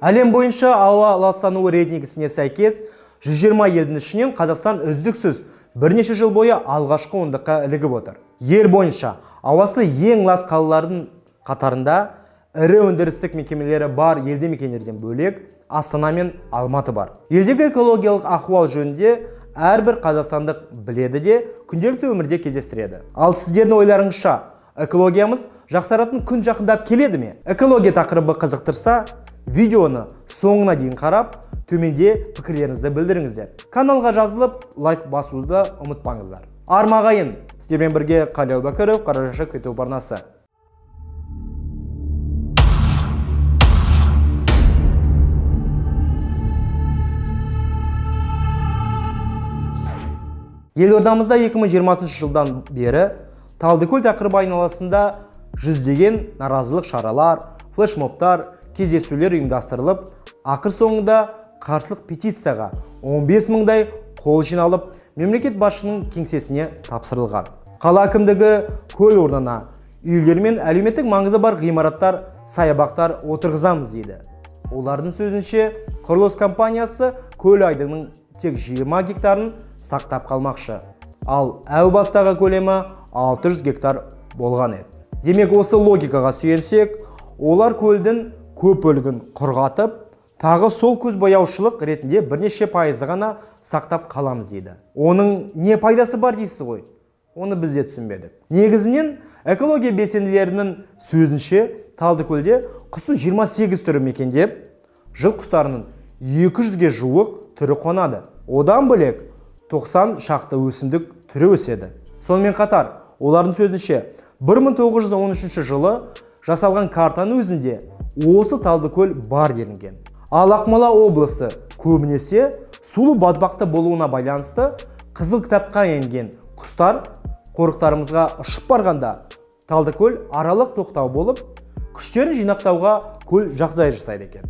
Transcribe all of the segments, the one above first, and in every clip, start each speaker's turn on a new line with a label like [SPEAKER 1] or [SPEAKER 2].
[SPEAKER 1] Әлем бойынша ауа ластануы рейтингісіне сәйкес 120 елдің ішінен Қазақстан үздіксіз бірнеше жыл бойы алғашқы ондыққа ілігіп отыр. Ел бойынша ауасы ең лас қалалардың қатарында ірі өндірістік мекемелері бар елді мекендерден бөлек Астана мен Алматы бар. Елдегі экологиялық ахуал жөнінде әрбір қазақстандық біледі де күнделікті өмірде кездестіреді. Ал сіздердің ойларыңызша, экологиямыз жақсаратын күн жақындап келеді ме? Экология тақырыбы қызықтырса, видеоны соңына дейін қарап, төменде пікірлеріңізді білдіріңіздер. Каналға жазылып, лайк басуды ұмытпаңыздар. Армағайын, сіздермен бірге Қали Әубәкіров, Қарашаша күту арнасы. Елордамызда 2020 жылдан бері Талдыкөл тақырыбы айналасында жүздеген наразылық шаралар, флешмобтар, кездесулер ұйымдастырылып, ақыр соңында қарсылық петицияға 15 мыңдай қол жиналып, мемлекет басшының кеңсесіне тапсырылған. Қала әкімдігі көл орнына үйлер мен әлеуметтік маңызы бар ғимараттар, саябақтар отырғызамыз дейді. Олардың сөзінше, құрылыс компаниясы көл айдынының тек 20 гектарын сақтап қалмақшы. Ал әу бастағы көлемі 600 гектар болған еді. Демек, осы логикаға сүйенсек, олар көлдің көп бөлігін құрғатып, тағы сол көз бояушылық ретінде бірнеше пайызы ғана сақтап қаламыз дейді. Оның не пайдасы бар дейсіз ғой? Оны біз де түсінбедік. Негізінен экология белсенділерінің сөзінше, Талдыкөлде құстың 28 түрі мекендеп, жыл құстарының 200-ге жуық түрі қонады. Одан бөлек 90 шақты өсімдік түрі өседі. Сонымен қатар, олардың сөзінше 1913 жылы жасалған картаның өзінде осы Талдыкөл бар делінген. Ал Ақмола облысы көбінесе сулы батпақты болуына байланысты қызыл кітапқа енген құстар қорықтарымызға ұшып барғанда Талдыкөл аралық тоқтау болып, күштерін жинақтауға көл жағдай жасайды екен.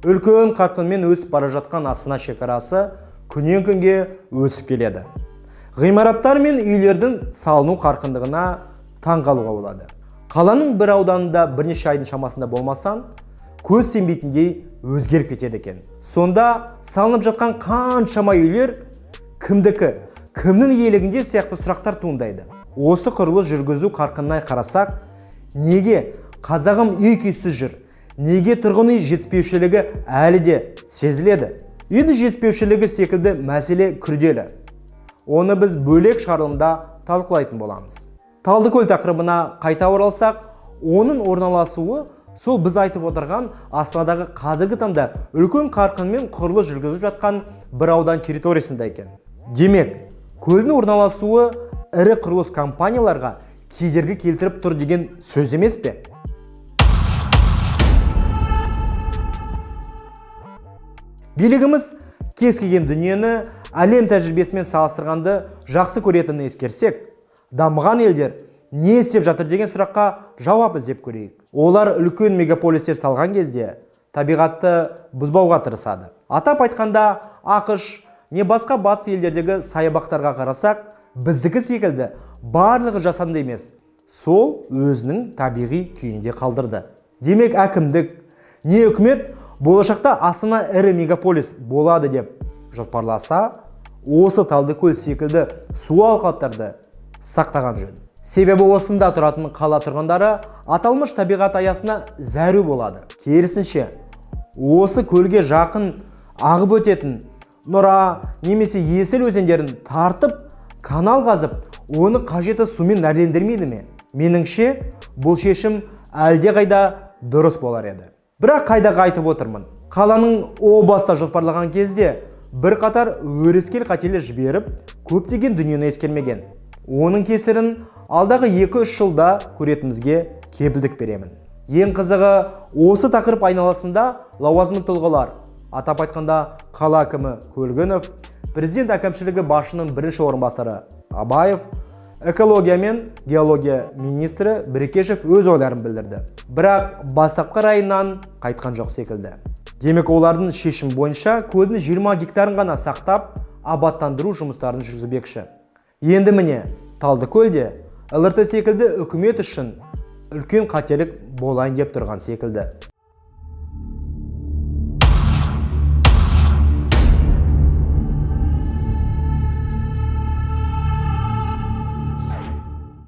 [SPEAKER 1] Үлкен қарқынмен өсіп бара жатқан Астана шекарасы күннен күнге өсіп келеді. Ғимараттар мен үйлердің салыну қарқындығына таң қалуға болады. Қаланың бір ауданында бірнеше айдың шамасында болмасан, көз сенбейтіндей өзгеріп кетеді екен. Сонда салынып жатқан қаншама үйлер кімдікі, кімнің иелігінде сияқты сұрақтар туындайды. Осы құрылыс жүргізу қарқынына қарасақ, неге қазағым үй-күйсіз жүр? Неге тұрғын үй жетіспеушілігі әлі де сезіледі? Үйдің жетіспеушілігі секілді мәселе күрделі. Оны біз бөлек шығарылымда талқылайтын боламыз. Талдыкөл тақырыбына қайта оралсақ, оның орналасуы сол біз айтып отырған Астанадағы қазіргі таңда үлкен қарқынмен құрылыс жүргізіп жатқан бір аудан территориясында екен. Демек, көлдің орналасуы ірі құрылыс компанияларға кедергі келтіріп тұр деген сөз емес пе? Билігіміз кез келген дүниені әлем тәжірибесімен салыстырғанды жақсы көретінін ескерсек, дамыған елдер не істеп жатыр деген сұраққа жауап іздеп көрейік. Олар үлкен мегаполистер салған кезде табиғатты бұзбауға тырысады. Атап айтқанда, ақш не басқа батыс елдердегі саябақтарға қарасақ, біздікі секілді барлығы жасанды емес, сол өзінің табиғи күйінде қалдырды. Демек, әкімдік не үкімет болашақта Астана ірі мегаполис болады деп жоспарласа, осы Талдыкөл секілді су алқаптарды сақтаған жөн. Себебі осында тұратын қала тұрғындары аталмыш табиғат аясына зәру болады. Керісінше, осы көлге жақын ағып өтетін Нұра немесе Есіл өзендерін тартып, канал қазып, оны қажеті сумен нәрлендірмейді ме? Меніңше, бұл шешім әлдеқайда дұрыс болар еді. Бірақ қайдағы айтып отырмын. Қаланың о баста жоспарлаған кезде бір қатар өрескел қателер жіберіп, көптеген дүниені ескермеген. Оның кесірін алдағы 2-3 жылда көретімізге кепілдік беремін. Ең қызығы, осы тақырып айналасында лауазымды тұлғалар, атап айтқанда қала әкімі Көлгінов, президент әкімшілігі басшының бірінші орынбасары Абаев, экология мен геология министрі Бірекешев өз ойларын білдірді. Бірақ бастапқы райынан қайтқан жоқ секілді. Демек, олардың шешім бойынша көлдің 20 гектарын ғана сақтап, абаттандыру жұмыстарын жүргізбекші. Енді міне, Талдыкөлде ЛРТ секілді үкімет үшін үлкен қателік болайын деп тұрған секілді.